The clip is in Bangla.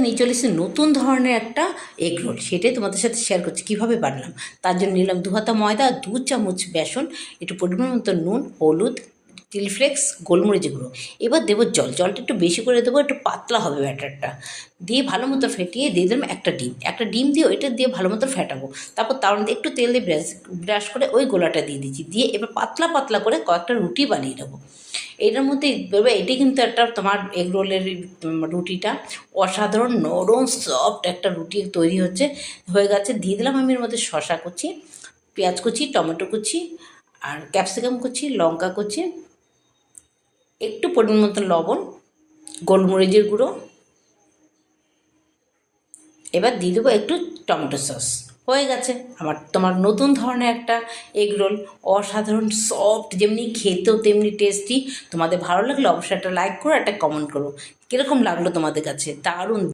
নিয়ে চলে এসেছি নতুন ধরনের একটা এগ রোল, সেটাই তোমাদের সাথে শেয়ার করছি কীভাবে বানালাম। তার জন্য নিলাম 2 হাতা ময়দা, 2 চামচ বেসন, একটু পরিমাণ মতো নুন, হলুদ, চিলি ফ্লেক্স, গোলমরিচ গুঁড়ো। এবার দেবো জল, জলটা একটু বেশি করে দেবো, একটু পাতলা হবে ব্যাটারটা। দিয়ে ভালো মতো ফেটিয়ে দিয়ে দিলাম একটা ডিম দিয়ে এটা দিয়ে ভালো মতো ফেটাবো। তারপর তার মধ্যে একটু তেল দিয়ে ব্রাশ করে ওই গোলাটা দিয়ে দিচ্ছি, দিয়ে এবার পাতলা পাতলা করে কয়েকটা রুটি বানিয়ে নেবো। এটার মধ্যে দেবে, এটি কিন্তু একটা তোমার এগ রোলের রুটিটা অসাধারণ নরম সফট একটা রুটি তৈরি হয়ে গেছে। দিয়ে দিলাম আমি এর মধ্যে শসা কুচি, পেঁয়াজ কুচি, টমেটো কুচি, আর ক্যাপসিকাম কুচি, লঙ্কা কুচি, একটু পরিমাণ মতো লবণ, গোলমরিচের গুঁড়ো। এবার দিয়ে দেবো একটু টমেটো সস। হয়ে গেছে তোমার নতুন ধরনের একটা এগ রোল, অসাধারণ সফট, যেমনি খেতেও তেমনি টেস্টি। তোমাদের ভালো লাগলে অবশ্যই একটা লাইক করো, একটা কমেন্ট করো, কীরকম লাগলো তোমাদের কাছে। দারুণ।